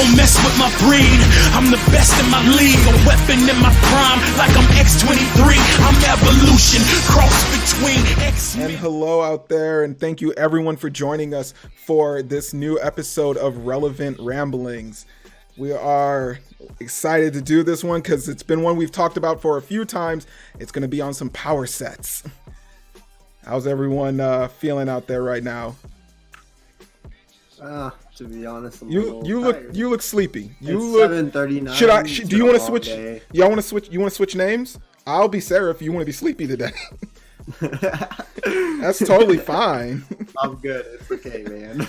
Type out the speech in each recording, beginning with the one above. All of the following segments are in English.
don't mess with my breed. I'm the best in my league, a weapon in my prime, like I'm X-23. I'm evolution, cross between X-Men. And hello out there, and thank you everyone for joining us for this new episode of Relevant Ramblings. We are excited to do this one because it's been one we've talked about for a few times. It's going to be on some power sets. How's everyone feeling out there right now? To be honest, you look sleepy. You it's look 7:39. Do you want to switch? Y'all want to switch? You want to switch names? I'll be Seraph. You want to be sleepy today? That's totally fine. I'm good. It's okay, man.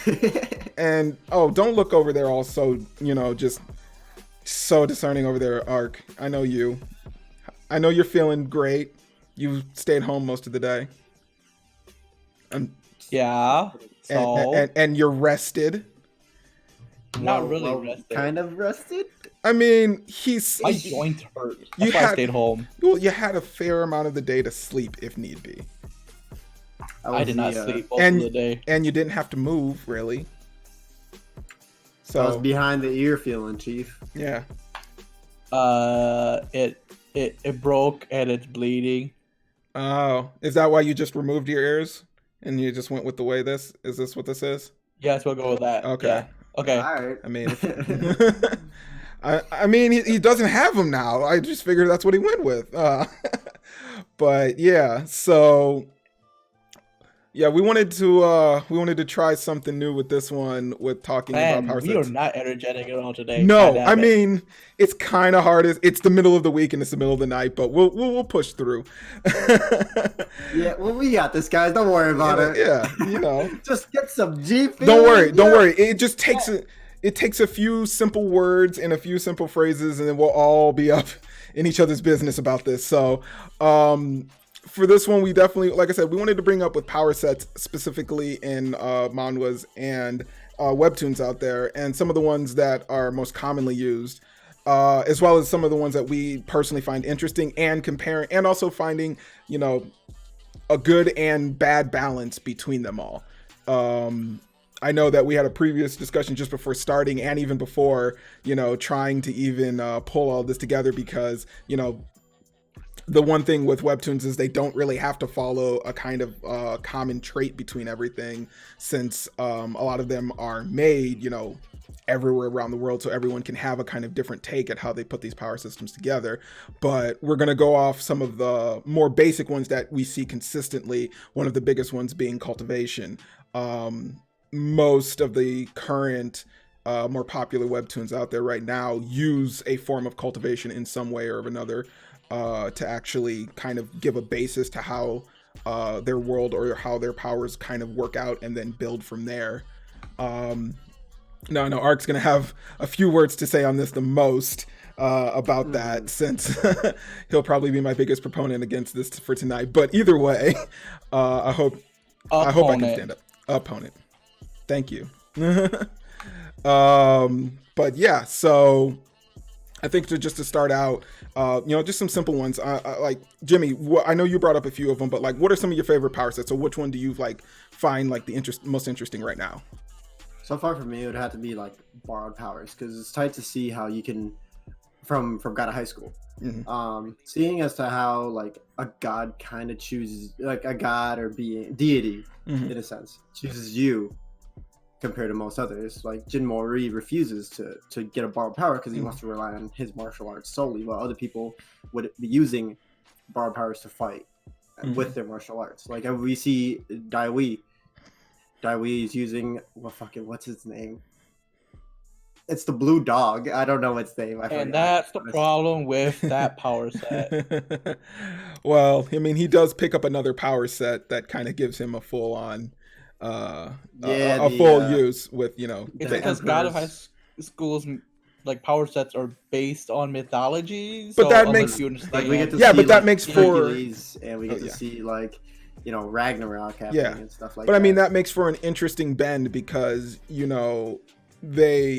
And don't look over there. Also, just so discerning over there, Ark. I know you. I know you're feeling great. You stayed home most of the day. Yeah. So and you're rested. Not really rested. Kind of rested. I mean, my joints hurt. That's why I stayed home. Well, you had a fair amount of the day to sleep if need be. I did not sleep most of the day, and you didn't have to move really. So I was behind the ear feeling, Chief. Yeah. It broke and it's bleeding. Oh, is that why you just removed your ears and you just went with the way this? Is this what this is? Yes, we'll go with that. Okay. Yeah. Okay. All right. I mean, I mean, he doesn't have them now. I just figured that's what he went with. But yeah, so yeah, we wanted to try something new with this one, with talking about power sets. We are not energetic at all today. No, I mean, it's kind of hard. It's the middle of the week and it's the middle of the night, but we'll push through. Yeah, well, we got this, guys. Don't worry about it. Yeah, just get some G. Don't worry. It just takes a few simple words and a few simple phrases, and then we'll all be up in each other's business about this. So, for this one, we definitely, like I said, we wanted to bring up with power sets specifically in manhwas and webtoons out there, and some of the ones that are most commonly used, as well as some of the ones that we personally find interesting, and comparing, and also finding, a good and bad balance between them all. I know that we had a previous discussion just before starting, and even before, trying to even pull all this together, because, the one thing with webtoons is they don't really have to follow a kind of common trait between everything, since a lot of them are made, everywhere around the world, so everyone can have a kind of different take at how they put these power systems together. But we're going to go off some of the more basic ones that we see consistently, one of the biggest ones being cultivation. Most of the current more popular webtoons out there right now use a form of cultivation in some way or another, to actually kind of give a basis to how their world or how their powers kind of work out and then build from there. No, Ark's gonna have a few words to say on this the most about that, since he'll probably be my biggest proponent against this for tonight. But either way, I hope I can stand up. Opponent. Thank you. But yeah, so I think to start out, just some simple ones. Like Jimmy, I know you brought up a few of them, but like, what are some of your favorite power sets? So which one do you find most interesting right now? So far for me, it would have to be like borrowed powers, because it's tight to see how you can, from God of High School, seeing as to how like a god kind of chooses, like a god or deity in a sense chooses you compared to most others. Like Jin Mori refuses to get a borrowed power because he wants to rely on his martial arts solely, while other people would be using borrowed powers to fight with their martial arts. Like we see Dai is using what's his name? It's the blue dog. I don't know its name. And that's the problem with that power set. Well, I mean, he does pick up another power set that kind of gives him a full on, full use with, It's because God of High School's like power sets are based on mythology. But that makes we get to see, but that makes Hercules, and we get to see Ragnarok happening and stuff like that. But I mean, that makes for an interesting bend, because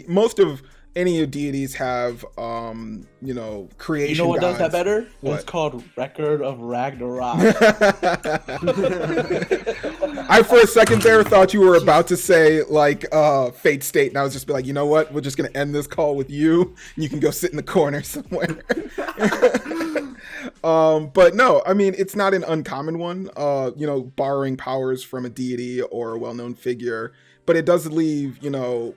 most of any deities have creation. You know what gods. does that better? What? It's called Record of Ragnarok. I for a second there thought you were about to say like Fate State, and I was just be like, you know what? We're just gonna end this call with you, and you can go sit in the corner somewhere. But no, I mean it's not an uncommon one. Borrowing powers from a deity or a well-known figure, but it does leave a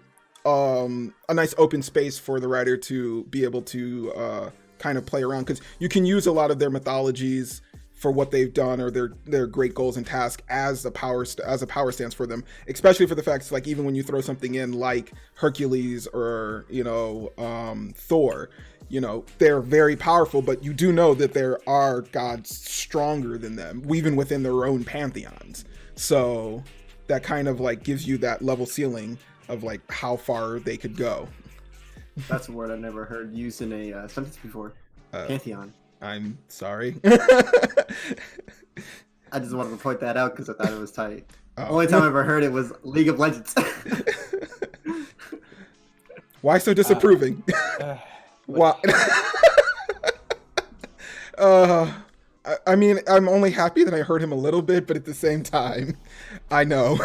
nice open space for the writer to be able to kind of play around, because you can use a lot of their mythologies for what they've done or their great goals and tasks as a power stance for them, especially for the facts like even when you throw something in like Hercules or Thor, they're very powerful, but you do know that there are gods stronger than them even within their own pantheons, so that kind of like gives you that level ceiling of like how far they could go. That's a word I've never heard used in a sentence before. Pantheon. I'm sorry. I just wanted to point that out because I thought it was tight. Only time I ever heard it was League of Legends. Why so disapproving? Why? I mean, I'm only happy that I heard him a little bit, but at the same time, I know.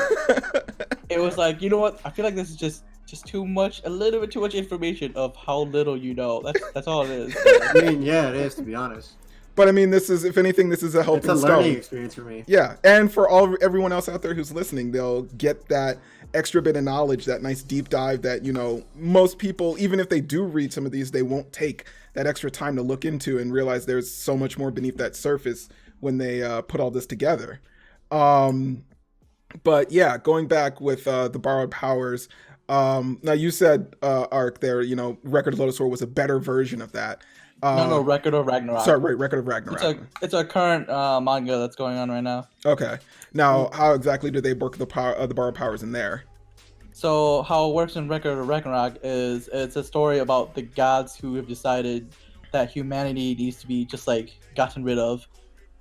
It was like, you know what? I feel like this is just too much, a little bit too much information of how little you know. That's all it is. I mean, yeah, it is, to be honest. But I mean, this is, if anything, this is a helping stone. It's a learning experience for me. Yeah, and for everyone else out there who's listening, they'll get that extra bit of knowledge, that nice deep dive that, most people, even if they do read some of these, they won't take that extra time to look into and realize there's so much more beneath that surface when they put all this together. But yeah, going back with the borrowed powers, now you said, Ark, there, Record of Lotus War was a better version of that. No, Record of Ragnarok. Sorry, right, Record of Ragnarok. It's a current manga that's going on right now. Okay. Now, how exactly do they work the borrowed powers in there? So how it works in Record of Ragnarok is it's a story about the gods who have decided that humanity needs to be just like gotten rid of,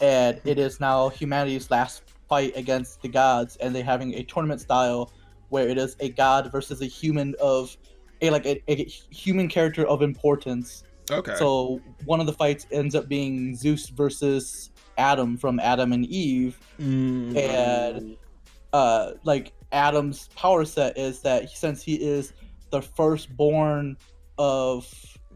and it is now humanity's last fight against the gods, and they're having a tournament style where it is a god versus a human of a human character of importance. Okay. So one of the fights ends up being Zeus versus Adam from Adam and Eve, and Adam's power set is that since he is the firstborn of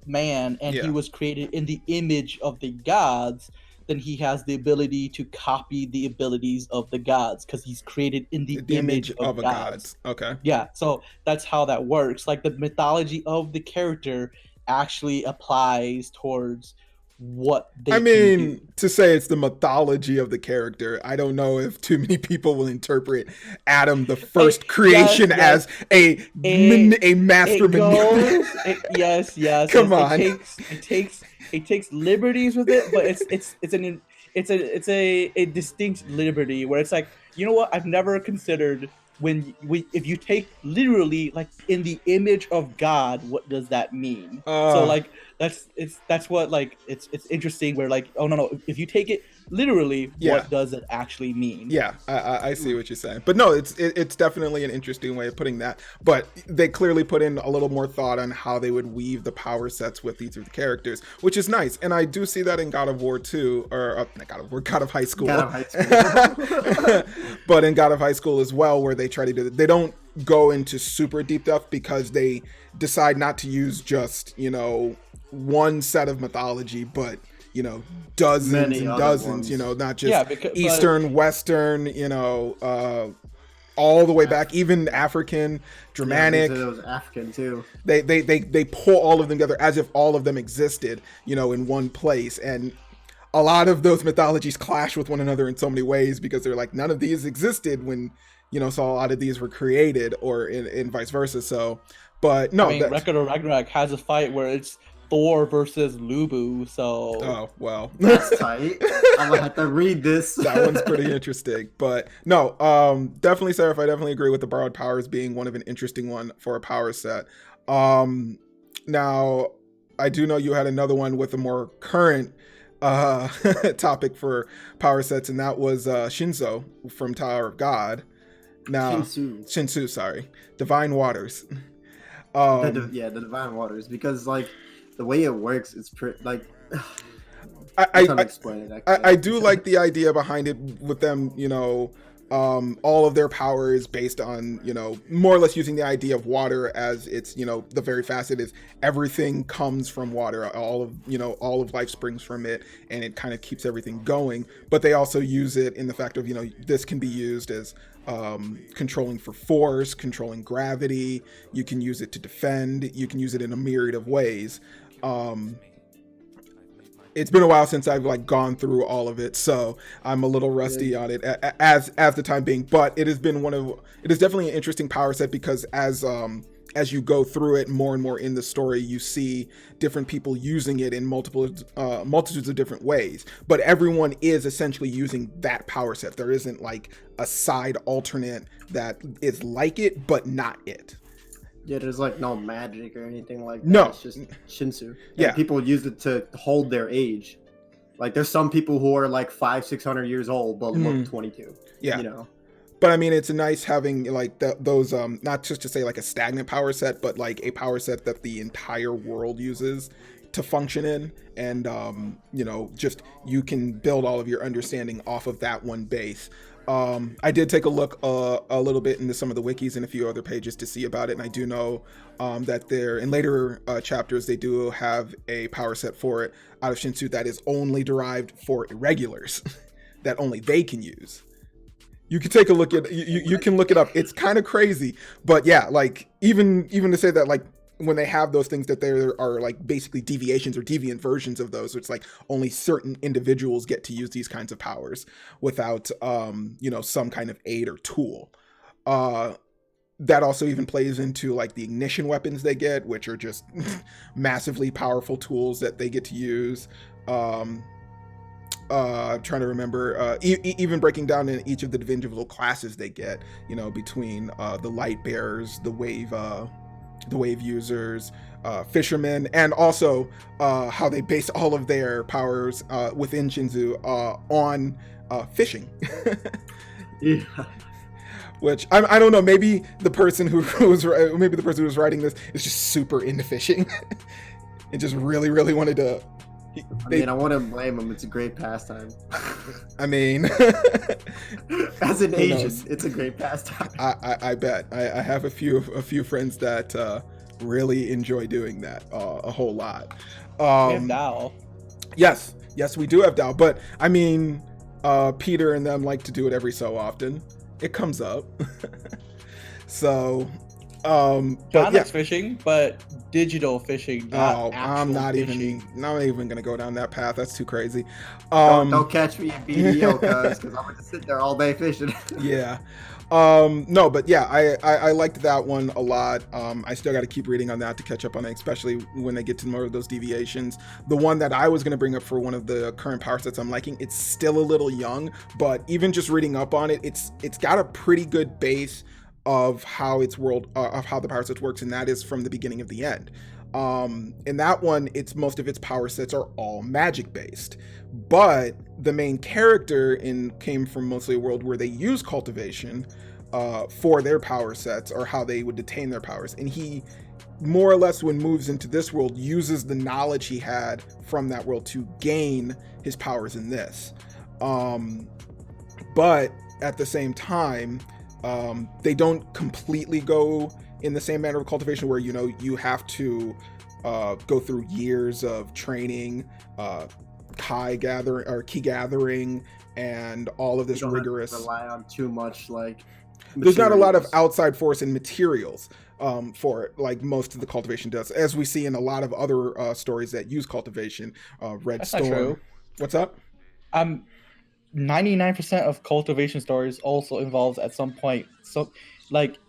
man and he was created in the image of the gods, then he has the ability to copy the abilities of the gods because he's created in the image of gods. Okay. Yeah, so that's how that works. Like the mythology of the character actually applies towards what they can do. To say it's the mythology of the character, I don't know if too many people will interpret Adam, the first creation, as a master manipulator. Yes. Come on. It takes liberties with it, but it's a distinct liberty where it's like, you know what? I've never considered if you take literally like in the image of God, what does that mean? So like that's what like it's interesting where like, oh no, if you take it literally, what does it actually mean? Yeah, I see what you're saying, but no, it's definitely an interesting way of putting that. But they clearly put in a little more thought on how they would weave the power sets with each of the characters, which is nice. And I do see that in God of War 2, or not God of War, God of High School. God of High School. But in God of High School as well, where they try to do, they don't go into super deep depth because they decide not to use just one set of mythology, but dozens Many and other dozens, ones. not just Eastern, Western, all the way back, even African, Germanic. Yeah, those African too. They pull all of them together as if all of them existed, in one place. And a lot of those mythologies clash with one another in so many ways because they're like, none of these existed when, so a lot of these were created, or in vice versa. So, but no. Record of Ragnarok has a fight where it's Thor versus Lubu, so... Oh, well. That's tight. I'm gonna have to read this. That one's pretty interesting. But no, definitely, Seraph, I definitely agree with the borrowed powers being one of an interesting one for a power set. Now, I do know you had another one with a more current topic for power sets, and that was Shinzo from Tower of God. Now, Shinsu, sorry. Divine Waters. The Divine Waters, because like the way it works, it's pretty like I do like the idea behind it with them, All of their power is based on, more or less using the idea of water as its, the very facet is everything comes from water. All of life springs from it, and it kind of keeps everything going. But they also use it in the fact of, this can be used as controlling for force, controlling gravity. You can use it to defend. You can use it in a myriad of ways. It's been a while since I've gone through all of it, so I'm a little rusty on it as the time being. But it has been it is definitely an interesting power set, because as you go through it more and more in the story, you see different people using it in multitudes of different ways. But everyone is essentially using that power set. There isn't a side alternate that is like it, but not it. Yeah, there's no magic or anything like that. No. It's just Shinsu. Yeah. And people use it to hold their age. There's some people who are 500-600 years old but look 22. Yeah. But I mean, it's nice having those not just to say a stagnant power set, but a power set that the entire world uses to function in, and just you can build all of your understanding off of that one base. I did take a look a little bit into some of the wikis and a few other pages to see about it, and I do know that there in later chapters they do have a power set for it out of Shinsu that is only derived for irregulars that only they can use. You can take a look at you can look it up. It's kind of crazy, but yeah, even to say that when they have those things, that there are basically deviations or deviant versions of those. So it's only certain individuals get to use these kinds of powers without, some kind of aid or tool. That also even plays into the ignition weapons they get, which are just massively powerful tools that they get to use. Trying to remember, even breaking down in each of the individual classes they get, between the light bearers, the wave users, fishermen, and also how they base all of their powers within Shinsu on fishing. Yeah. Which I don't know. Maybe the person who was writing this is just super into fishing and just really, really wanted to. I wouldn't blame him. It's a great pastime. I mean, as an Asian, it's a great pastime. I bet. I have a few friends that really enjoy doing that a whole lot. We have Dao. Yes, we do have Dao, but I mean, Peter and them like to do it every so often. It comes up. So, John likes fishing, but digital fishing. I'm not even gonna go down that path. That's too crazy. Don't catch me at BDO, because I'm gonna sit there all day fishing. Yeah. No, but yeah, I liked that one a lot. I still got to keep reading on that to catch up on it, especially when they get to more of those deviations. The one that I was going to bring up for one of the current power sets I'm liking, it's still a little young, but even just reading up on it, it's got a pretty good base of how how the power sets works, and that is from the beginning of the end. In that one, most of its power sets are all magic based, but the main character came from mostly a world where they use cultivation for their power sets, or how they would detain their powers, and he more or less, when moves into this world, uses the knowledge he had from that world to gain his powers in this. But at the same time, they don't completely go in the same manner of cultivation, where you have to go through years of training, ki gathering, and all of this rigorous. Have to rely on too much There's not a lot of outside force and materials for it, like most of the cultivation does, as we see in a lot of other stories that use cultivation. Red That's Storm. not true. What's up? 99% of cultivation stories also involves at some point. So,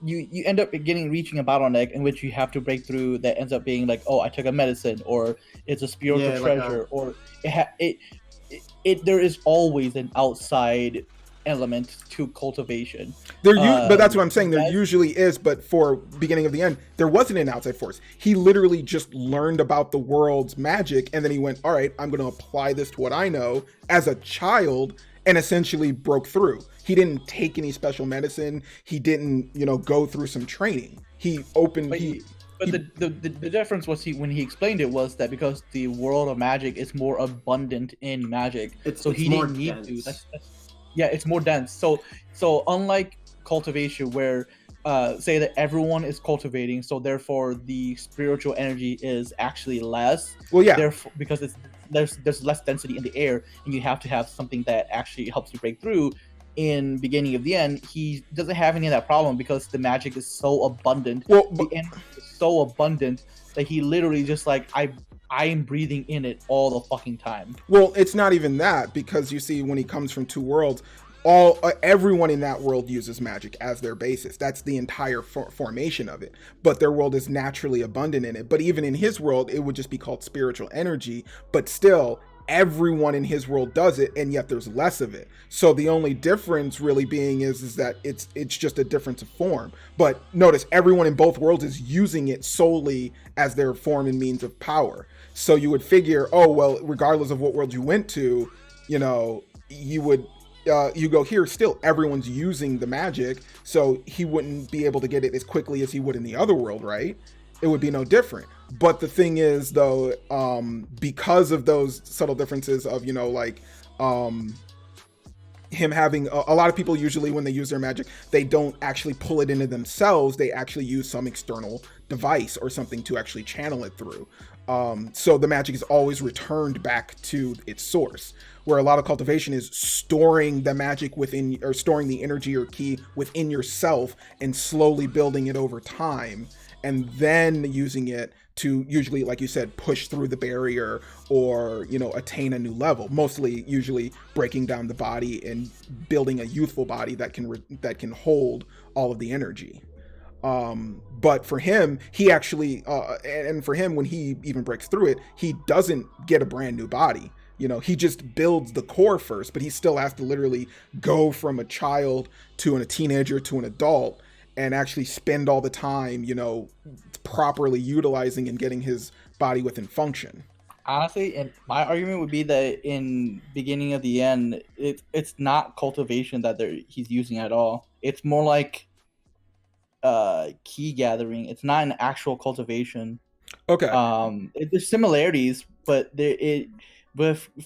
you end up reaching a bottleneck in which you have to break through. That ends up being I took a medicine, or it's a spiritual treasure, or there is always an outside element to cultivation. But that's what I'm saying. There usually is, but for beginning of the end, there wasn't an outside force. He literally just learned about the world's magic, and then he went, all right, I'm going to apply this to what I know as a child, and essentially broke through. He didn't take any special medicine. He didn't, go through some training. He opened. The difference was when he explained it was that because the world of magic is more abundant in magic, he didn't need to. Yeah, it's more dense. So unlike cultivation, where say that everyone is cultivating, so therefore the spiritual energy is actually less. Well, yeah. Therefore, because there's less density in the air, and you have to have something that actually helps you break through. In beginning of the end, he doesn't have any of that problem because the magic is so abundant. Well, the energy is so abundant that he literally just like I am breathing in it all the fucking time. Well, it's not even that, because you see, when he comes from two worlds, everyone in that world uses magic as their basis. That's the entire formation of it. But their world is naturally abundant in it. But even in his world, it would just be called spiritual energy. But still, everyone in his world does it, and yet there's less of it. So the only difference really being is that it's just a difference of form. But notice, everyone in both worlds is using it solely as their form and means of power. So you would figure, oh, well, regardless of what world you went to, you know, you would, you go here, still everyone's using the magic, so he wouldn't be able to get it as quickly as he would in the other world, right? It would be no different. But the thing is, though, because of those subtle differences of, you know, like, him having a lot of people, usually when they use their magic, they don't actually pull it into themselves. They actually use some external device or something to actually channel it through. So the magic is always returned back to its source, where a lot of cultivation is storing the magic within, or storing the energy or ki within yourself and slowly building it over time, and then using it to, usually, like you said, push through the barrier or, you know, attain a new level. Mostly, usually breaking down the body and building a youthful body that can hold all of the energy. But for him, he actually, and for him, when he even breaks through it, he doesn't get a brand new body. You know, he just builds the core first, but he still has to literally go from a child to a teenager to an adult and actually spend all the time, you know, properly utilizing and getting his body within function. Honestly, and my argument would be that in beginning of the end, it's not cultivation that he's using at all. It's more like key gathering. It's not an actual cultivation. Okay. There's similarities, but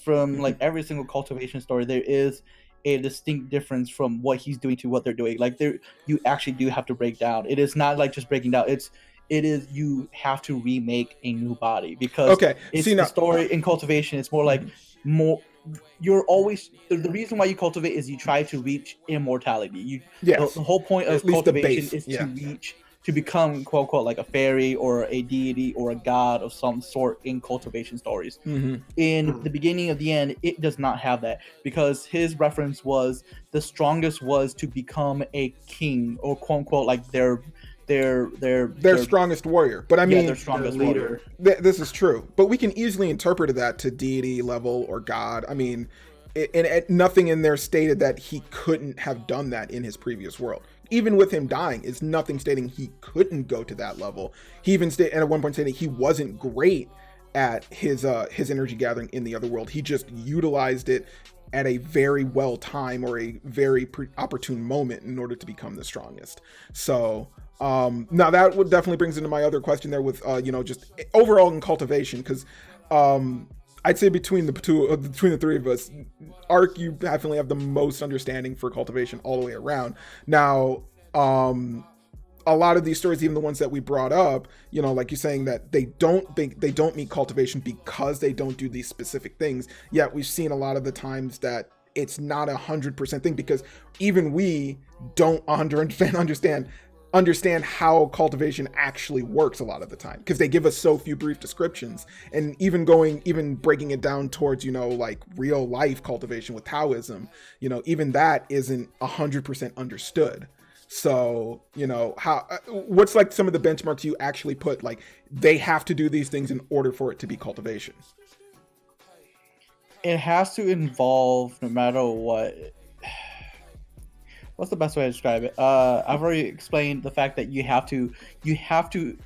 from like every single cultivation story, there is a distinct difference from what he's doing to what they're doing. Like, you actually do have to break down. It is not like just breaking down. It is you have to remake a new body, because it's the story in cultivation. It's more like you're always, the reason why you cultivate is you try to reach immortality. The whole point of cultivation is to become, quote unquote, like a fairy or a deity or a god of some sort in cultivation stories. In the beginning of the end, it does not have that, because his reference was the strongest was to become a king, or quote unquote, like their strongest warrior. But I mean, their strongest leader. This is true, but we can easily interpret that to deity level or god. I mean, nothing in there stated that he couldn't have done that in his previous world. Even with him dying, is nothing stating he couldn't go to that level. He even at one point stated he wasn't great at his energy gathering in the other world. He just utilized it at a very well time or a very opportune moment in order to become the strongest. So now that would definitely brings into my other question there with you know, just overall in cultivation, because I'd say between the three of us, Ark, you definitely have the most understanding for cultivation all the way around. Now, a lot of these stories, even the ones that we brought up, you know, like you're saying that they don't meet cultivation because they don't do these specific things. Yet we've seen a lot of the times that it's not 100% thing, because even we don't 100% understand how cultivation actually works a lot of the time, because they give us so few brief descriptions. And even breaking it down towards, you know, like real life cultivation with Taoism, you know, even that isn't 100% understood. So, you know, what's like some of the benchmarks you actually put, like they have to do these things in order for it to be cultivation? It has to involve, no matter what. What's the best way to describe it? I've already explained the fact that you have to.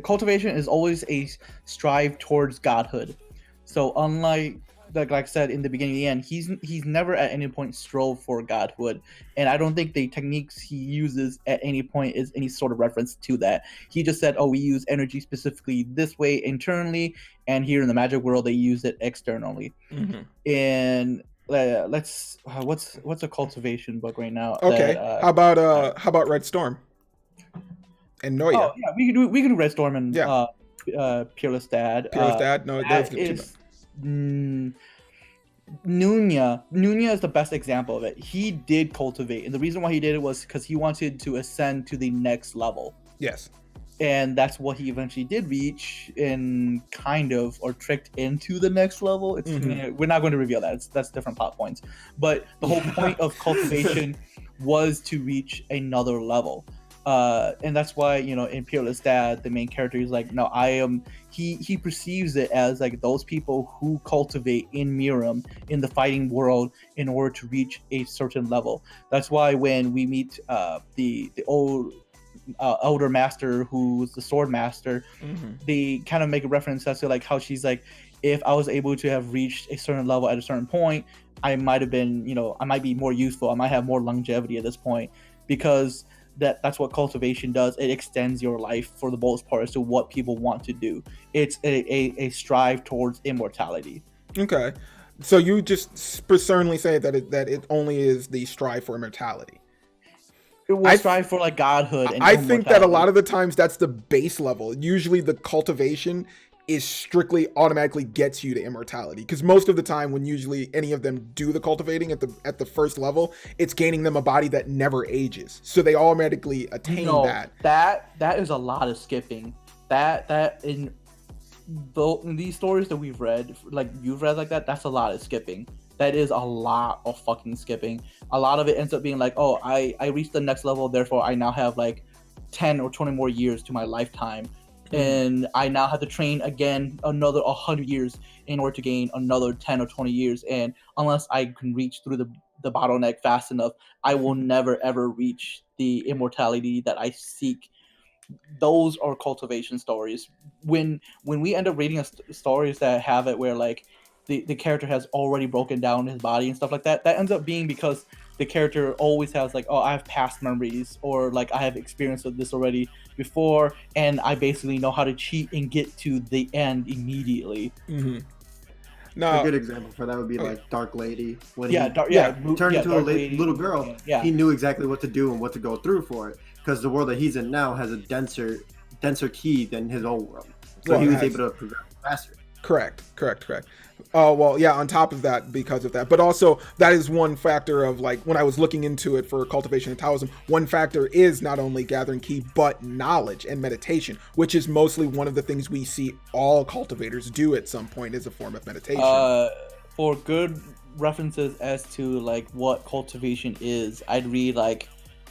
Cultivation is always a strive towards godhood. So unlike, like I said in the beginning and the end, he's never at any point strove for godhood, and I don't think the techniques he uses at any point is any sort of reference to that. He just said, "Oh, we use energy specifically this way internally, and here in the magic world they use it externally." And let's what's a cultivation book right now? Okay. That, How about Red Storm and Noya? oh yeah, we can do Red Storm and Yeah. Peerless Dad. Peerless Dad? No, those That are too is Nunya is the best example of it. He did cultivate, and the reason why he did it was because he wanted to ascend to the next level. Yes. And that's what he eventually did reach, and kind of, or tricked into the next level. It's we're not going to reveal that. That's different plot points. But the whole point of cultivation was to reach another level. And that's why, in Peerless Dad, the main character is like, no, I am. He perceives it as like those people who cultivate in Miram, in the fighting world, in order to reach a certain level. That's why when we meet the old elder master, who's the sword master, they kind of make a reference as to like how she's like, if I was able to have reached a certain level at a certain point, I might have been, I might be more useful. I might have more longevity at this point, because that's what cultivation does. It extends your life for the most part as to what people want to do. It's a strive towards immortality. Okay. So you just certainly say that it only is the strive for immortality. It will strive for like godhood. And I think that a lot of the times that's the base level. Usually the cultivation is strictly automatically gets you to immortality, because most of the time when usually any of them do the cultivating at the first level, it's gaining them a body that never ages, so they automatically attain that is a lot of skipping. That in these stories that we've read, like you've read, like that's a lot of skipping. That is a lot of fucking skipping. A lot of it ends up being like, oh, I reached the next level, therefore I now have like 10 or 20 more years to my lifetime. And I now have to train again another 100 years in order to gain another 10 or 20 years. And unless I can reach through the bottleneck fast enough, I will never ever reach the immortality that I seek. Those are cultivation stories. When we end up reading stories that have it where like the character has already broken down his body and stuff like that, that ends up being because the character always has like, oh, I have past memories, or like I have experience with this already before, and I basically know how to cheat and get to the end immediately. A good example for that would be like Dark Lady. When he turned into a little girl, he knew exactly what to do and what to go through for it, because the world that he's in now has a denser key than his old world, so he was able to progress faster. Correct. Well, yeah, on top of that, because of that, but also that is one factor of like, when I was looking into it for cultivation and Taoism, one factor is not only gathering ki, but knowledge and meditation, which is mostly one of the things we see all cultivators do at some point, is a form of meditation. For good references as to like what cultivation is, I'd read like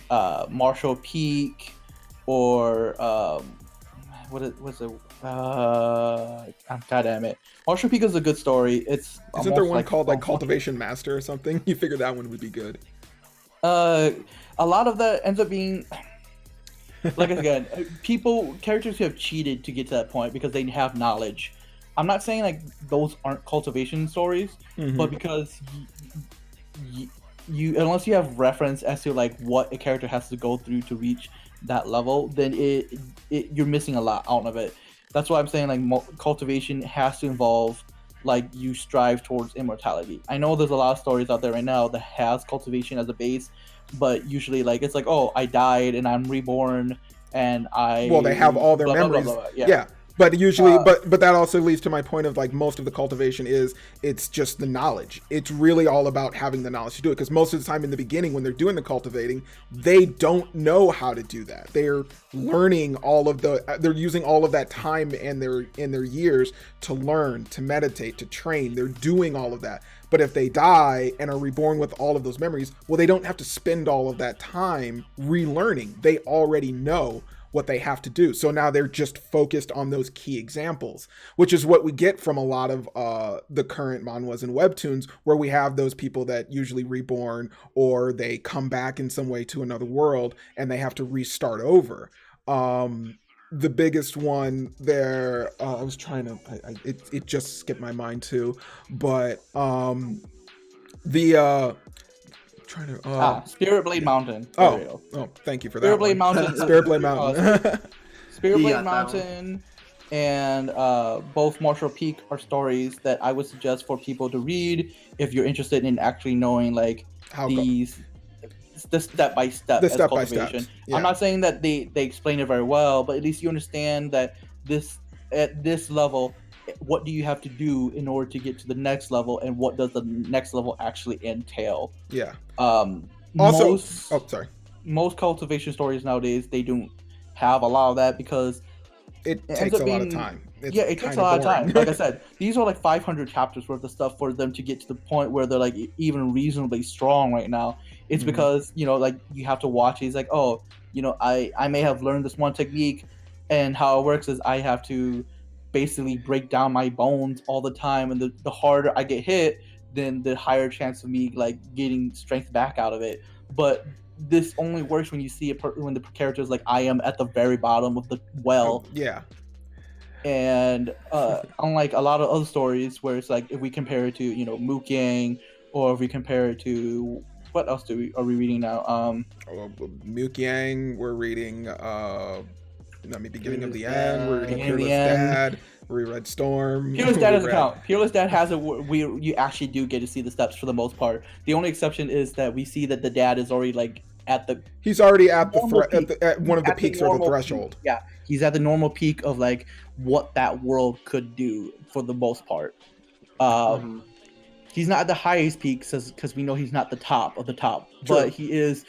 Marshall Peak, or what's it? God damn it. Marshall Peak is a good story. Isn't there one called like Cultivation Master or something? You figure that one would be good. A lot of that ends up being like, again, characters who have cheated to get to that point because they have knowledge. I'm not saying like those aren't cultivation stories, but because you unless you have reference as to like what a character has to go through to reach that level, then you're missing a lot out of it. That's why I'm saying like cultivation has to involve like you strive towards immortality. I know there's a lot of stories out there right now that has cultivation as a base, but usually like it's like, oh, I died and I'm reborn and they have all their memories. Blah, blah, blah. Yeah. But usually, but that also leads to my point of like, most of the cultivation it's just the knowledge. It's really all about having the knowledge to do it, because most of the time in the beginning when they're doing the cultivating, they don't know how to do that. They're learning they're using all of that time and their years to learn, to meditate, to train. They're doing all of that. But if they die and are reborn with all of those memories, well, they don't have to spend all of that time relearning. They already know what they have to do. So now they're just focused on those key examples, which is what we get from a lot of the current manhwas and webtoons, where we have those people that usually reborn, or they come back in some way to another world and they have to restart over. The biggest one there, I was trying to, it just skipped my mind too, but Spirit Blade Mountain. Oh, thank you for that. Spirit Blade Mountain. Spirit Blade Mountain. Spirit Blade Mountain and both Marshall Peak are stories that I would suggest for people to read if you're interested in actually knowing like How the step by step the as step by cultivation. steps. Yeah. I'm not saying that they explain it very well, but at least you understand that at this level, what do you have to do in order to get to the next level, and what does the next level actually entail? Yeah. Also, most cultivation stories nowadays, they don't have a lot of that because it ends takes up a lot of being- time. It's yeah, it takes a kinda lot of boring. time. Like I said, these are like 500 chapters worth of stuff for them to get to the point where they're like even reasonably strong right now. It's Mhm. because, you know, like you have to watch. He's like, oh, you know, I may have learned this one technique, and how it works is I have to basically break down my bones all the time, and the harder I get hit, then the higher chance of me like getting strength back out of it. But this only works when you see it when the character is like, I am at the very bottom of the well. Yeah. And unlike a lot of other stories where it's like, if we compare it to, you know, Mookyang, or if we compare it to what else are we reading now? Mookyang, we're reading Beginning of the End, we're reading Beginning of the Peerless End. Dad, we read Storm. Peerless Dad we doesn't read- count. Peerless Dad has you actually do get to see the steps for the most part. The only exception is that we see that the dad is already like at the He's already at the normal at one of the at peaks or the normal threshold. peak. Yeah, he's at the normal peak of like what that world could do for the most part. He's not at the highest peak because we know he's not the top of the top, True. but he is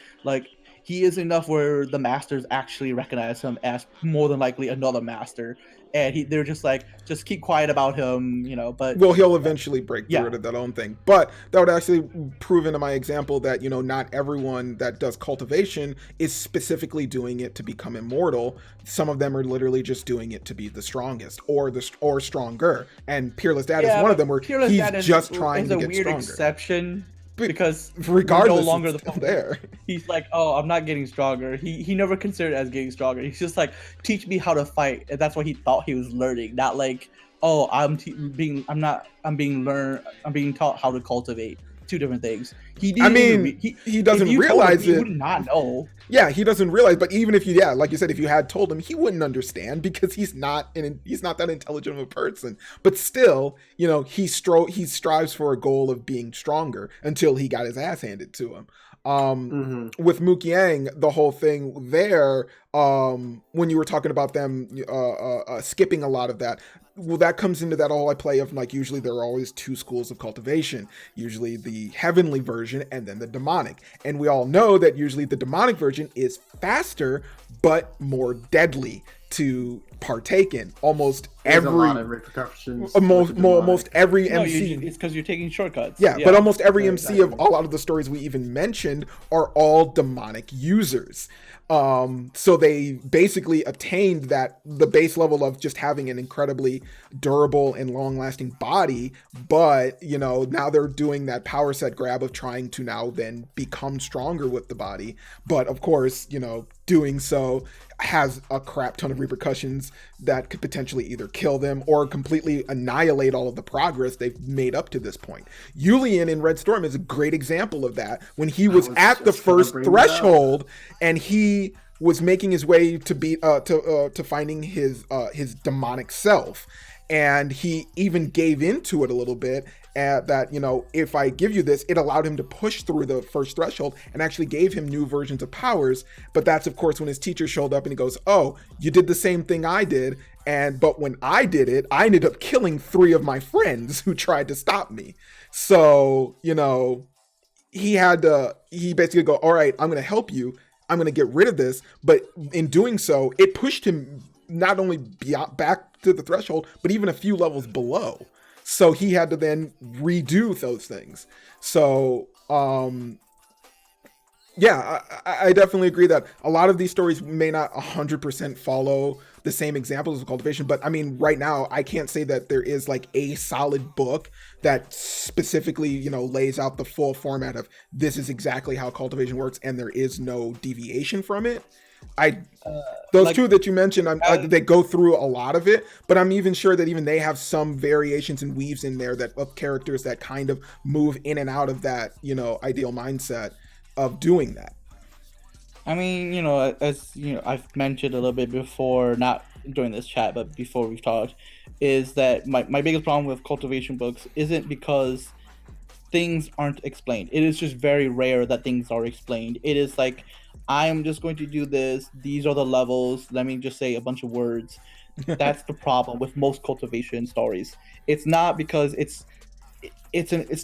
enough where the masters actually recognize him as more than likely another master, and they're just like, just keep quiet about him, you know. But Well, he'll eventually break through Yeah. it at that own thing. But that would actually prove into my example that, you know, not everyone that does cultivation is specifically doing it to become immortal. Some of them are literally just doing it to be the strongest or stronger. And Peerless Dad is one of them where Peerless he's Dad just trying is to a get weird stronger. exception because Regardless, we're no longer it's the still there. He's like, oh, I'm not getting stronger. He never considered it as getting stronger. He's just like, teach me how to fight, and that's what he thought he was learning. Not like, oh, I'm being taught how to cultivate. Two different things. He doesn't realize He it. would not know. Yeah, he doesn't realize. But even if like you said, if you had told him, he wouldn't understand because he's not that intelligent of a person. But still, you know, he strives for a goal of being stronger until he got his ass handed to him. With Mookyang, the whole thing there, when you were talking about them skipping a lot of that, well, that comes into that whole play of like, usually there are always two schools of cultivation, usually the heavenly version and then the demonic. And we all know that usually the demonic version is faster, but more deadly to partake in. Almost There's every a lot of repercussions. almost every No, MC. it's because you're taking shortcuts. Yeah, but almost every Yeah, MC exactly. of a lot of the stories we even mentioned are all demonic users. So they basically attained the base level of just having an incredibly durable and long-lasting body, but, you know, now they're doing that power set grab of trying to now then become stronger with the body. But of course, you know, doing so has a crap ton of repercussions that could potentially either kill them or completely annihilate all of the progress they've made up to this point. Yulian in Red Storm is a great example of that. When he was at the first threshold and he was making his way to finding his demonic self, and he even gave into it a little bit, that, you know, if I give you this, it allowed him to push through the first threshold and actually gave him new versions of powers. But that's, of course, when his teacher showed up and he goes, oh, you did the same thing I did. But when I did it, I ended up killing 3 of my friends who tried to stop me. So, you know, he basically go, all right, I'm going to help you. I'm going to get rid of this. But in doing so, it pushed him not only back to the threshold, but even a few levels below. So he had to then redo those things. So, yeah, I definitely agree that a lot of these stories may not 100% follow the same examples of cultivation. But I mean, right now, I can't say that there is like a solid book that specifically, you know, lays out the full format of this is exactly how cultivation works and there is no deviation from it. Those two that you mentioned, they go through a lot of it, but I'm even sure that even they have some variations and weaves in there of characters that kind of move in and out of that, you know, ideal mindset of doing that. I mean, you know, as you know, I've mentioned a little bit before, not during this chat, but before we've talked, is that my biggest problem with cultivation books isn't because things aren't explained. It is just very rare that things are explained. It is like, I'm just going to do this. These are the levels. Let me just say a bunch of words. That's the problem with most cultivation stories. It's not because it's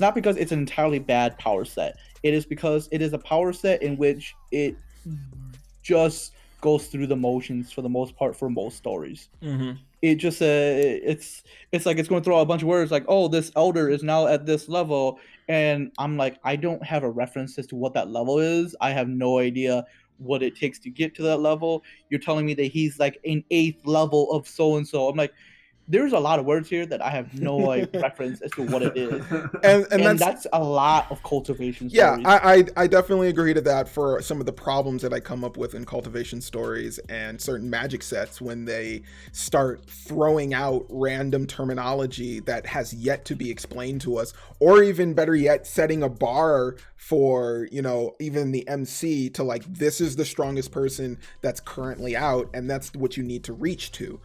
not because it's an entirely bad power set. It is because it is a power set in which it just goes through the motions for the most part for most stories. It just it's like it's going to throw out a bunch of words like, oh, this elder is now at this level, and I'm like, I don't have a reference as to what that level is. I have no idea what it takes to get to that level. You're telling me that he's like an 8th level of so and so. I'm like, there's a lot of words here that I have no like, reference as to what it is. And that's a lot of cultivation stories. Yeah, I definitely agree to that for some of the problems that I come up with in cultivation stories and certain magic sets when they start throwing out random terminology that has yet to be explained to us, or even better yet, setting a bar for, you know, even the MC to like, this is the strongest person that's currently out, and that's what you need to reach to.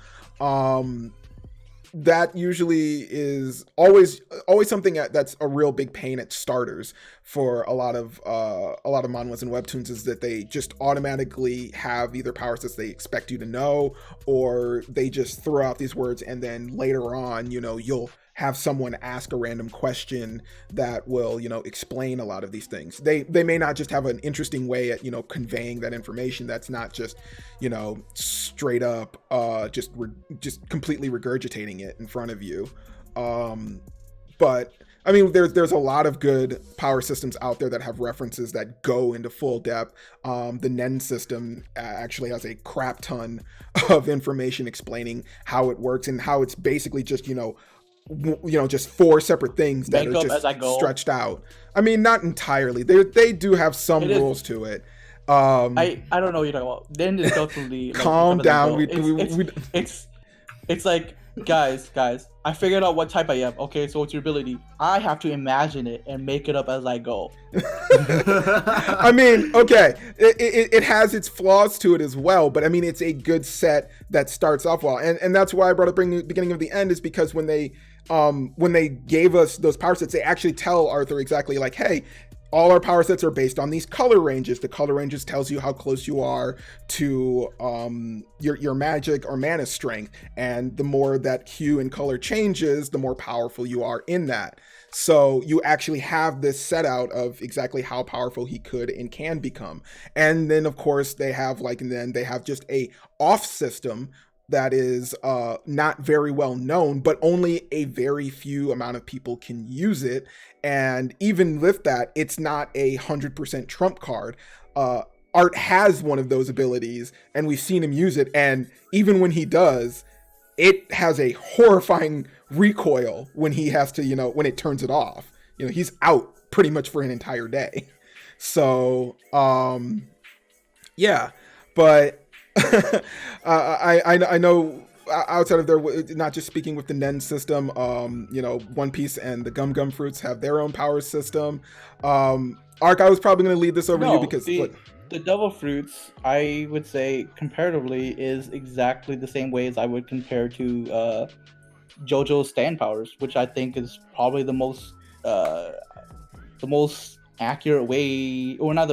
That usually is always something that's a real big pain at starters for a lot of manhwas and webtoons, is that they just automatically have either power sets they expect you to know, or they just throw out these words, and then later on, you know, you'll have someone ask a random question that will, you know, explain a lot of these things. They may not just have an interesting way at, you know, conveying that information that's not just, you know, straight up just completely regurgitating it in front of you. But I mean, there's a lot of good power systems out there that have references that go into full depth. The NEN system actually has a crap ton of information explaining how it works and how it's basically just, just 4 separate things that are just stretched out. I mean, not entirely. They do have some rules to it. I don't know what you're talking about. Then it's definitely like, calm down. It's like, guys, I figured out what type I am. Okay, so it's your ability. I have to imagine it and make it up as I go. I mean, okay, it has its flaws to it as well, but I mean, it's a good set that starts off well, and that's why I brought up the beginning of the end, is because when they gave us those power sets, they actually tell Arthur exactly like, hey, all our power sets are based on these color ranges. The color ranges tells you how close you are to your magic or mana strength, and the more that hue and color changes, the more powerful you are in that. So you actually have this set out of exactly how powerful he could and can become. And then of course they have just a off system that is not very well known, but only a very few amount of people can use it. And even with that, it's not 100% trump card. Art has one of those abilities, and we've seen him use it. And even when he does, it has a horrifying recoil when he has to, when it turns it off. He's out pretty much for an entire day. So, yeah, but I know outside of their, not just speaking with the NEN system, One Piece and the Gum Fruits have their own power system. Ark, I was probably going to lead this over to you because the Devil Fruits, I would say comparatively, is exactly the same way as I would compare to JoJo's stand powers, which I think is probably the most accurate way, or not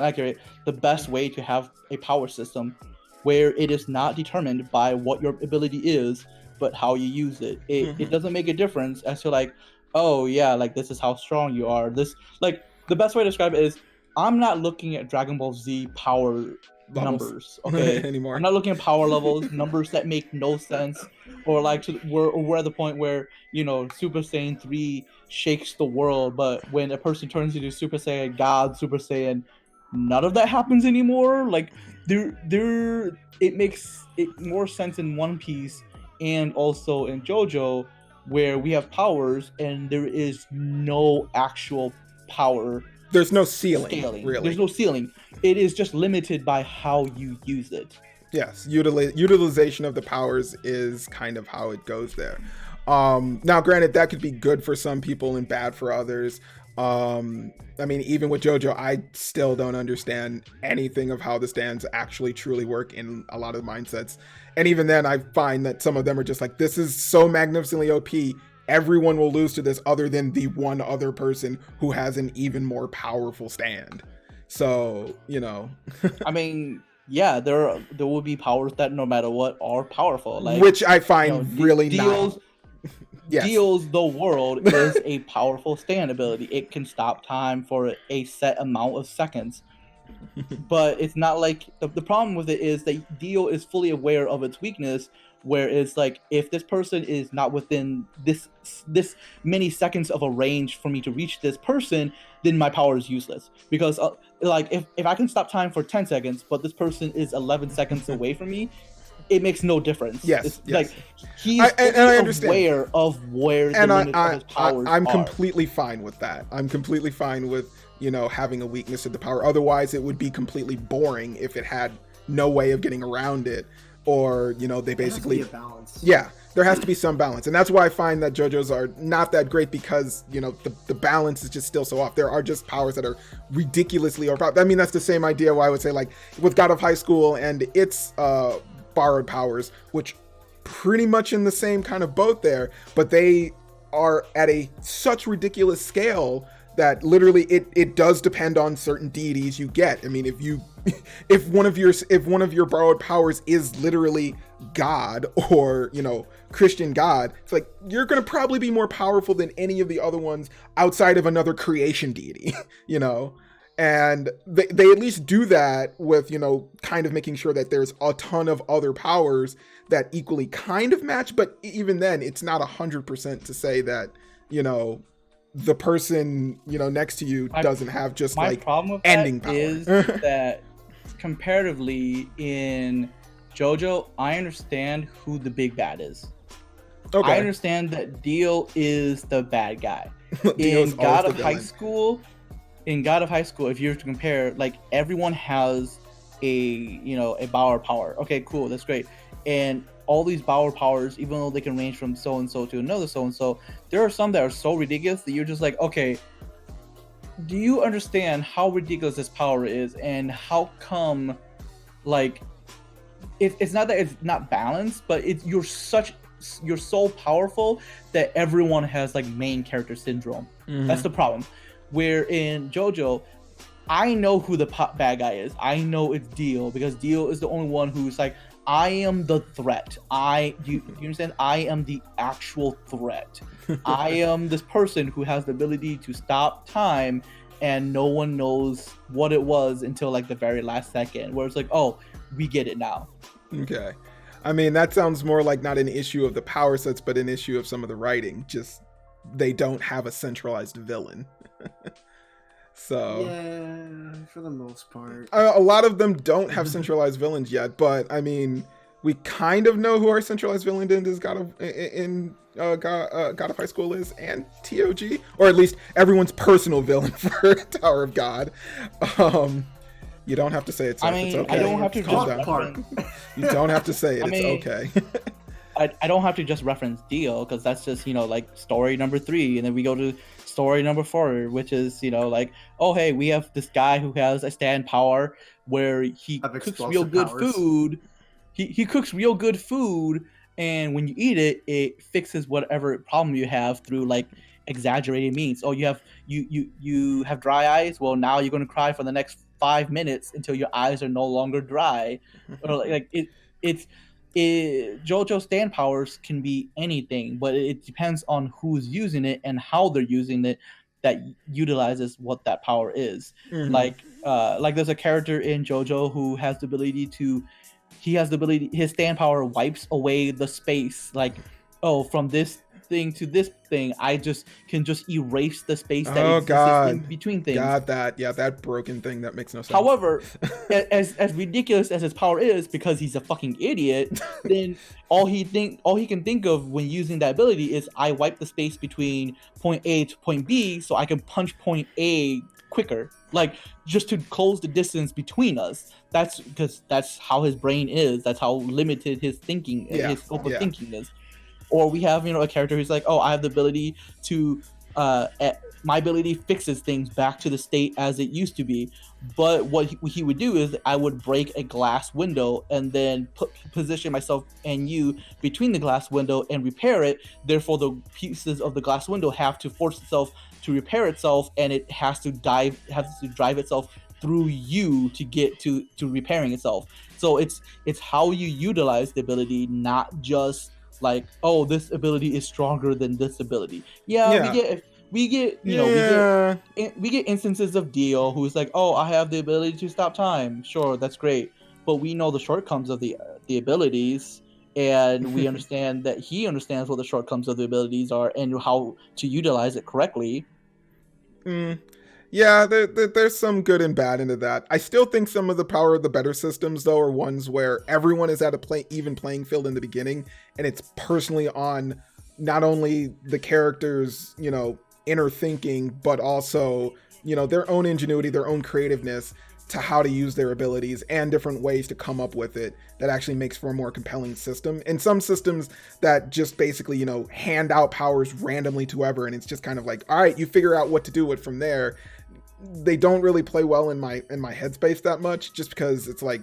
accurate, the best way to have a power system where it is not determined by what your ability is, but how you use it. It doesn't make a difference as to like, oh yeah, like this is how strong you are. This, like, the best way to describe it is, I'm not looking at Dragon Ball Z power numbers, okay? Anymore. I'm not looking at power levels, numbers that make no sense, or like we're at the point where, Super Saiyan 3 shakes the world, but when a person turns into Super Saiyan God, Super Saiyan, none of that happens anymore. Like, it makes it more sense in One Piece and also in JoJo, where we have powers and there is no actual power. There's no ceiling, scaling. Really. There's no ceiling. It is just limited by how you use it. Yes, utilization of the powers is kind of how it goes there. Now, granted, that could be good for some people and bad for others. I mean, even with JoJo, I still don't understand anything of how the stands actually truly work in a lot of mindsets. And even then, I find that some of them are just like, this is so magnificently OP, everyone will lose to this other than the one other person who has an even more powerful stand. So, you know. I mean, yeah, there will be powers that no matter what are powerful. Like, which I find really deals, not. Yes. Deals the world is a powerful stand ability. It can stop time for a set amount of seconds. But it's not like the problem with it is that Dio is fully aware of its weakness, where it's like, if this person is not within this many seconds of a range for me to reach this person, then my power is useless. Because like if I can stop time for 10 seconds, but this person is 11 seconds away from me, it makes no difference. Yes, like he's I understand. aware of where the limit of his powers I'm are. completely fine with that. I'm completely fine with, you know, having a weakness to the power. Otherwise, it would be completely boring if it had no way of getting around it, or, you know, they basically. There has to be a balance. Yeah, there has to be some balance, and that's why I find that JoJo's are not that great, because, you know, the balance is just still so off. There are just powers that are ridiculously overpowered. I mean, that's the same idea why I would say, like, with God of High School and its borrowed powers, which pretty much in the same kind of boat there, but they are at a such ridiculous scale that literally it does depend on certain deities you get. I mean, if one of your borrowed powers is literally God, or, you know, Christian God, it's like you're gonna probably be more powerful than any of the other ones outside of another creation deity, you know. And they at least do that with, you know, kind of making sure that there's a ton of other powers that equally kind of match. But even then, it's not 100% to say that, you know, the person, you know, next to you doesn't have just like ending power. Is that comparatively in JoJo, I understand who the big bad is. Okay. I understand that Dio is the bad guy. In God of High School, if you were to compare, like, everyone has a power. Okay, cool, that's great. And all these power powers, even though they can range from so and so to another so and so, there are some that are so ridiculous that you're just like, okay, do you understand how ridiculous this power is, and how come, like, it's not that it's not balanced, but you're so powerful that everyone has like main character syndrome. Mm-hmm. That's the problem. Where in JoJo, I know who the bad guy is. I know it's Dio, because Dio is the only one who's like, I am the threat. Do you understand? I am the actual threat. I am this person who has the ability to stop time, and no one knows what it was until like the very last second, where it's like, oh, we get it now. Okay. I mean, that sounds more like not an issue of the power sets, but an issue of some of the writing. Just they don't have a centralized villain. So yeah, for the most part, a lot of them don't have centralized villains yet. But I mean, we kind of know who our centralized villain is God of High School is, and TOG, or at least everyone's personal villain for Tower of God. You don't have to say it. So it's okay. I don't have to just You don't have to say it. It's okay. I don't have to just reference Dio, because that's just, you know, like story number 3, and then we go to story number 4, which is, you know, like, oh hey, we have this guy who has a stand power where he cooks real good food. He cooks real good food, and when you eat it, it fixes whatever problem you have through like exaggerated means. Oh, you have dry eyes. Well, now you're gonna cry for the next 5 minutes until your eyes are no longer dry. Or like JoJo stand powers can be anything, but it depends on who's using it and how they're using it that utilizes what that power is. Mm-hmm. Like there's a character in JoJo who has the ability his stand power wipes away the space, like, oh, from this thing to this thing, I can erase the space that exists in between things. That broken thing that makes no sense. However, as ridiculous as his power is, because he's a fucking idiot, then all he can think of when using that ability is, I wipe the space between point A to point B so I can punch point A quicker, like, just to close the distance between us. That's because that's how his brain is. That's how limited his thinking, his scope of thinking is. Or we have, a character who's like, oh, I have the ability to my ability fixes things back to the state as it used to be. But what he would do is I would break a glass window and then position myself and you between the glass window and repair it. Therefore, the pieces of the glass window have to force itself to repair itself, and it has to drive itself through you to get to repairing itself. So it's how you utilize the ability, not just like, oh, this ability is stronger than this ability. Yeah. we get we get instances of Dio who's like, oh, I have the ability to stop time. Sure, that's great, but we know the shortcomings of the abilities, and we understand that he understands what the shortcomings of the abilities are and how to utilize it correctly. Yeah, there's some good and bad into that. I still think some of the power of the better systems, though, are ones where everyone is at a even playing field in the beginning, and it's personally on not only the characters, inner thinking, but also, their own ingenuity, their own creativeness to how to use their abilities and different ways to come up with it that actually makes for a more compelling system. And some systems that just basically, hand out powers randomly to whoever, and it's just kind of like, all right, you figure out what to do with from there. They don't really play well in my headspace that much, just because it's like,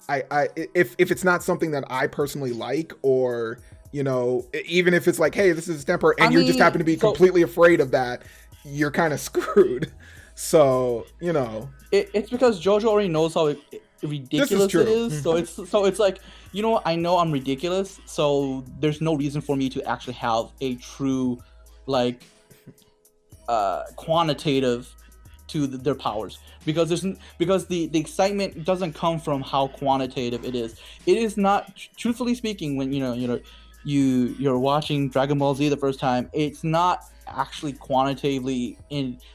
if it's not something that I personally like, or even if it's like, hey, this is temper, and you just happen to be completely afraid of that, you're kind of screwed. So it's because JoJo already knows how ridiculous it is. So it's like, I know I'm ridiculous, so there's no reason for me to actually have a true quantitative to their powers, because the excitement doesn't come from how quantitative it is. It is not, truthfully speaking, when you're watching Dragon Ball Z the first time, it's not actually quantitatively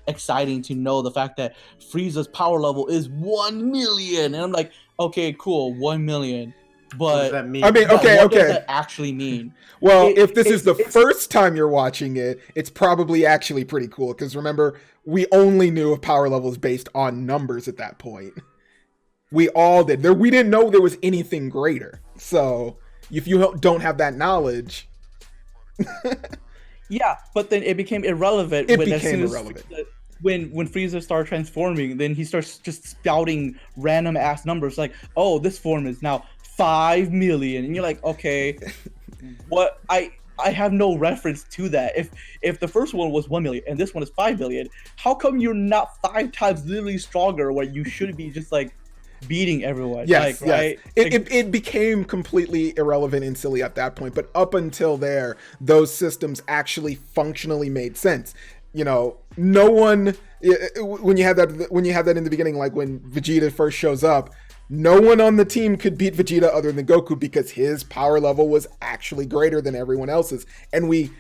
exciting to know the fact that Frieza's power level is 1 million, and I'm like, okay, cool, 1 million. But what does that mean? What does that actually mean? Well, if this is the first time you're watching it, it's probably actually pretty cool, because remember, we only knew of power levels based on numbers at that point. We all did. We didn't know there was anything greater. So if you don't have that knowledge... Yeah, but then it became irrelevant. When Frieza started transforming, then he starts just spouting random ass numbers like, oh, this form is now 5 million, and you're like, okay, what? I have no reference to that. If the first one was 1 million and this one is 5 million, how come you're not 5 times literally stronger when you should be just like beating everyone? Yes, right? It became completely irrelevant and silly at that point, but up until there, those systems actually functionally made sense. No one, when you had that in the beginning, like when Vegeta first shows up, no one on the team could beat Vegeta other than Goku, because his power level was actually greater than everyone else's. And we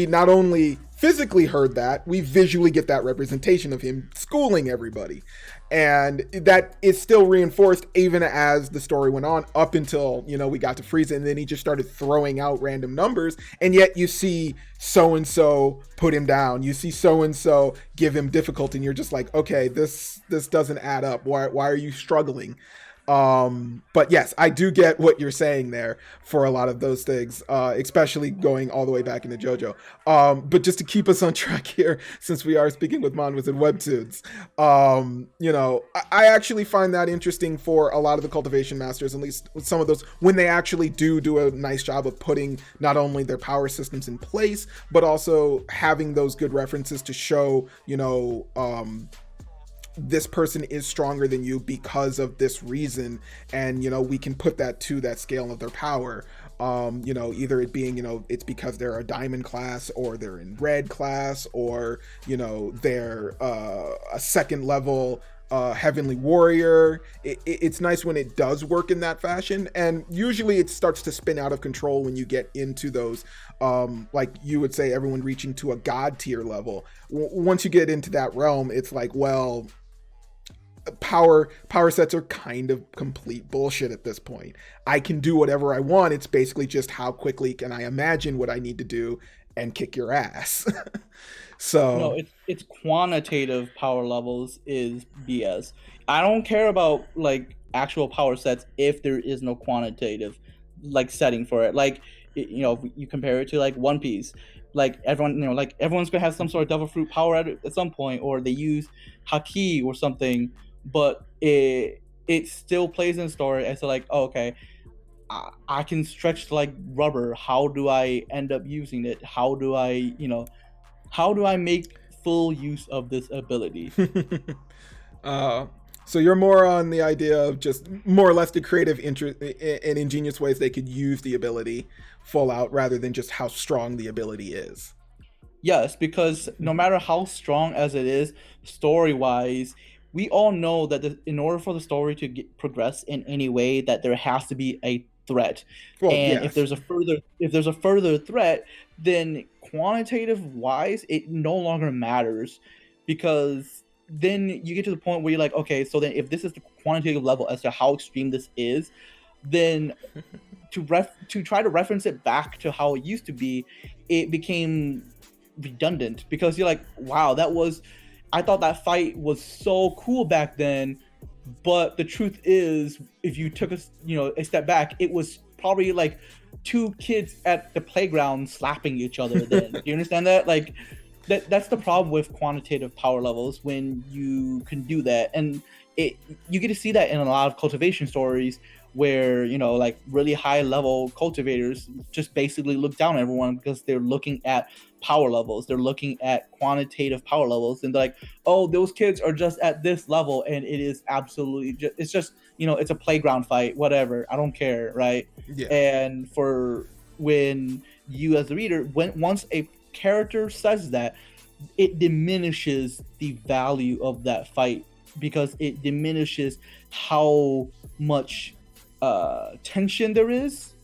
not only physically heard that, we visually get that representation of him schooling everybody. And that is still reinforced even as the story went on, up until, we got to Frieza, and then he just started throwing out random numbers. And yet you see so-and-so put him down. You see so-and-so give him difficulty, and you're just like, okay, this doesn't add up. Why are you struggling? But yes, I do get what you're saying there for a lot of those things, especially going all the way back into JoJo. But just to keep us on track here, since we are speaking with manhwas and webtoons, I actually find that interesting for a lot of the cultivation masters, at least with some of those, when they actually do a nice job of putting not only their power systems in place, but also having those good references to show, this person is stronger than you because of this reason, and we can put that to that scale of their power. Either it being it's because they're a diamond class, or they're in red class, or they're a second level heavenly warrior. It's nice when it does work in that fashion, and usually it starts to spin out of control when you get into those like you would say, everyone reaching to a god tier level. Once you get into that realm, it's like, well, power sets are kind of complete bullshit at this point. I can do whatever I want. It's basically just how quickly can I imagine what I need to do and kick your ass. So no, it's quantitative power levels is BS. I don't care about like actual power sets if there is no quantitative like setting for it. Like if you compare it to like One Piece, like everyone, like everyone's gonna have some sort of devil fruit power at some point, or they use haki or something, but it still plays in the story as to like, oh, okay, I can stretch like rubber. How do I end up using it? How do I make full use of this ability? So you're more on the idea of just more or less the creative interest and ingenious ways they could use the ability full out, rather than just how strong the ability is. Yes, because no matter how strong as it is, story-wise, we all know that in order for the story to progress in any way, that there has to be a threat. Well, And yes. if there's a further threat, then quantitative-wise, it no longer matters, because then you get to the point where you're like, okay, so then if this is the quantitative level as to how extreme this is, then to try to reference it back to how it used to be, it became redundant, because you're like, wow, I thought that fight was so cool back then, but the truth is, if you took a step back, it was probably like two kids at the playground slapping each other then. Do you understand that? Like that's the problem with quantitative power levels, when you can do that. And you get to see that in a lot of cultivation stories, where like really high level cultivators just basically look down on everyone because they're looking at power levels, they're looking at quantitative power levels, and they're like, oh, those kids are just at this level, and it is absolutely it's just it's a playground fight, whatever, I don't care, right? Yeah. And for when you as the reader, once a character says that, it diminishes the value of that fight, because it diminishes how much tension there is.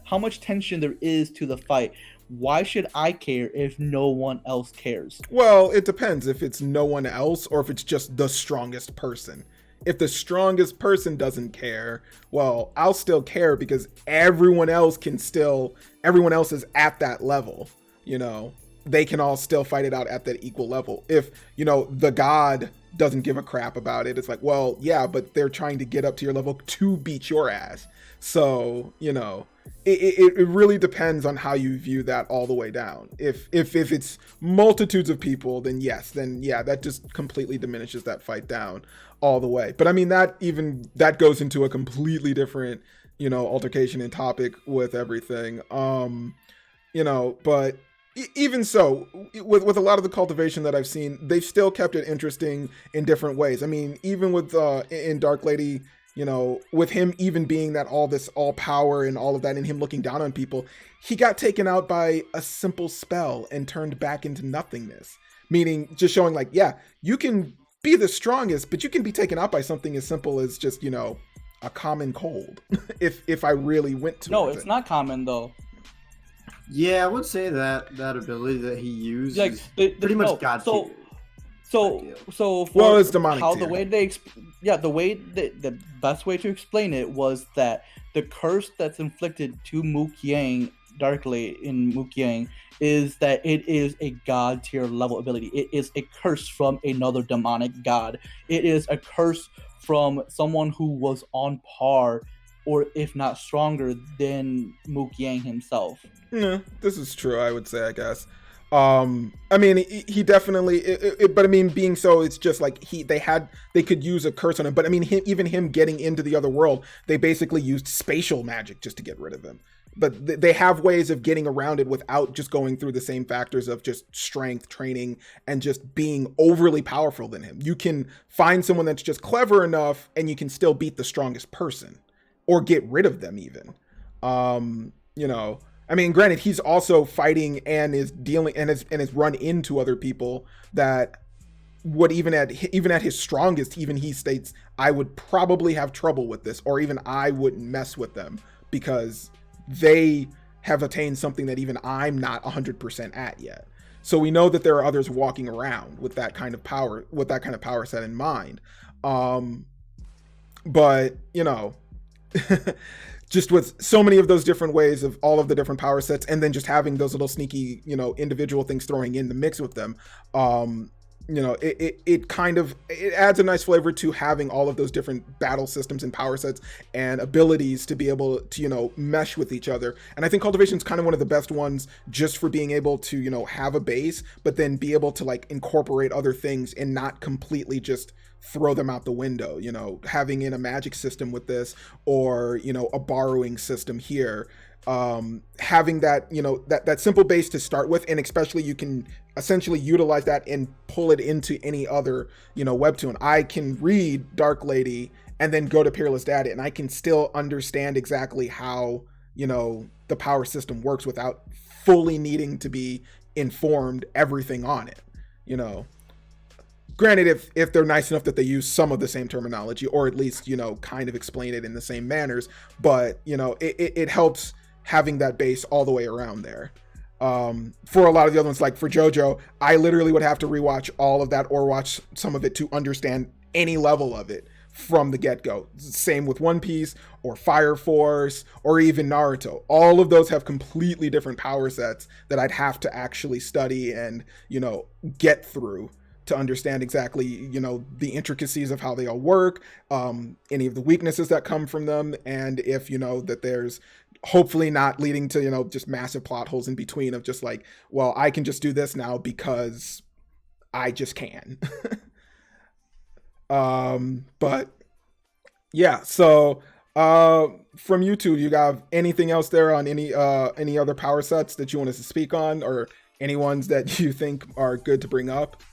How much tension there is to the fight. Why should I care if no one else cares? Well, it depends if it's no one else or if it's just the strongest person. If the strongest person doesn't care, well, I'll still care, because everyone else is at that level. They can all still fight it out at that equal level. If the god doesn't give a crap about it, it's like, well, yeah, but they're trying to get up to your level to beat your ass. So it really depends on how you view that all the way down. If it's multitudes of people, then yes, that just completely diminishes that fight down all the way. But I mean, that goes into a completely different altercation and topic with everything. But even so, with a lot of the cultivation that I've seen, they've still kept it interesting in different ways. I mean, even with in Dark Lady, with him even being that all power and all of that, and him looking down on people, he got taken out by a simple spell and turned back into nothingness. Meaning, just showing like, yeah, you can be the strongest, but you can be taken out by something as simple as just a common cold. if I really went to no, it's not common though. Yeah, I would say that ability that he used Like, is pretty much God tier. So well, it's demonic how tier. the way the best way to explain it was that the curse that's inflicted to Mukyang darkly in Mukyang is that it is a god tier level ability. It is a curse from another demonic god. It is a curse from someone who was on par, or if not stronger than Mukyang himself. No, this is true, I would say, I guess. I mean, he definitely, but I mean, being so, it's just like they could use a curse on him, but I mean, even him getting into the other world, they basically used spatial magic just to get rid of him. But they have ways of getting around it without just going through the same factors of just strength, training, and just being overly powerful than him. You can find someone that's just clever enough, and you can still beat the strongest person, or get rid of them even. I mean, granted, he's also fighting and is dealing and has run into other people that would even at his strongest, even he states, I would probably have trouble with this, or even I wouldn't mess with them because they have attained something that even I'm not 100% at yet. So we know that there are others walking around with that kind of power, set in mind. But just with so many of those different ways of all of the different power sets, and then just having those little sneaky, individual things throwing in the mix with them, it kind of it adds a nice flavor to having all of those different battle systems and power sets and abilities to be able to mesh with each other. And I think cultivation is kind of one of the best ones just for being able to have a base, but then be able to like incorporate other things and not completely just throw them out the window. Having in a magic system with this, or a borrowing system here, having that that simple base to start with, and especially you can essentially utilize that and pull it into any other webtoon. I can read Dark Lady and then go to Peerless Daddy, and I can still understand exactly how the power system works without fully needing to be informed everything on it. Granted, if they're nice enough that they use some of the same terminology, or at least kind of explain it in the same manners, but it helps having that base all the way around there. For a lot of the other ones, like for JoJo, I literally would have to rewatch all of that or watch some of it to understand any level of it from the get-go. Same with One Piece or Fire Force or even Naruto. All of those have completely different power sets that I'd have to actually study and get through to understand exactly the intricacies of how they all work, any of the weaknesses that come from them, and if that there's hopefully not leading to just massive plot holes in between of just like, well, I can just do this now because I just can. But yeah, so from you two, you got anything else there on any other power sets that you want us to speak on, or any ones that you think are good to bring up?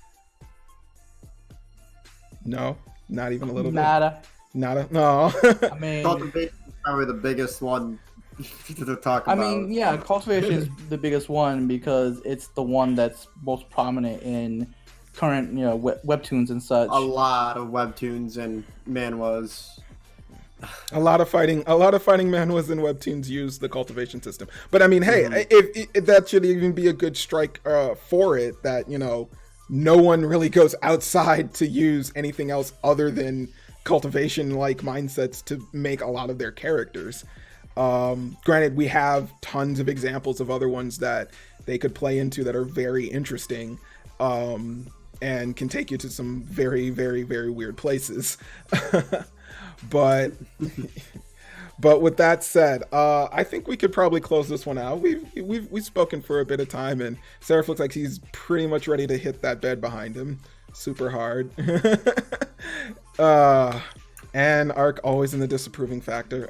No, not even a little Nada. bit. Nada. No. I mean, Cultivation is probably the biggest one to talk about. I mean, yeah, cultivation is the biggest one because it's the one that's most prominent in current, webtoons and such. A lot of webtoons and manhwas. A lot of fighting manhwas and webtoons use the cultivation system. But I mean, hey, if that should even be a good strike for it, that no one really goes outside to use anything else other than cultivation-like mindsets to make a lot of their characters. Granted, we have tons of examples of other ones that they could play into that are very interesting, and can take you to some very, very, very weird places. But with that said, I think we could probably close this one out. We've spoken for a bit of time, and Seraph looks like he's pretty much ready to hit that bed behind him super hard. And Ark always in the disapproving factor.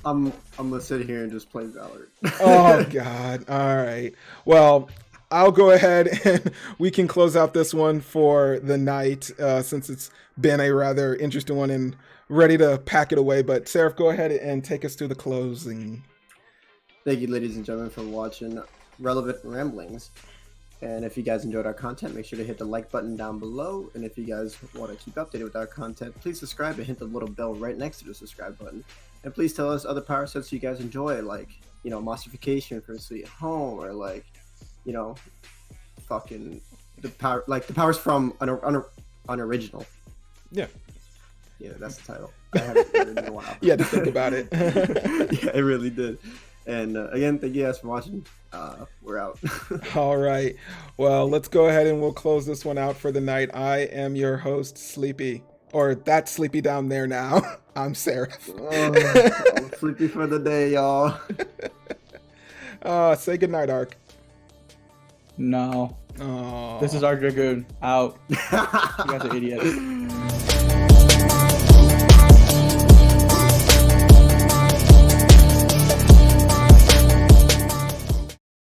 I'm gonna sit here and just play Valorant. Oh God! All right. Well, I'll go ahead and we can close out this one for the night, since it's been a rather interesting one and ready to pack it away. But Seraph, go ahead and take us to the closing. Thank you, ladies and gentlemen, for watching Relevant Ramblings. And if you guys enjoyed our content, make sure to hit the like button down below. And if you guys want to keep updated with our content, please subscribe and hit the little bell right next to the subscribe button. And please tell us other power sets you guys enjoy, like, Mossification for Sweet Home, or like, fucking the powers from Unoriginal. Yeah. Yeah, that's the title. I haven't heard it in a while. You had to think about it. Yeah, it really did. And again, thank you guys for watching. We're out. All right. Well, let's go ahead and we'll close this one out for the night. I am your host, Sleepy. Or that's Sleepy down there now. I'm Seraph. I'm sleepy for the day, y'all. Say goodnight, Ark. No. Oh. This is our Dragoon. Out. You guys are idiots.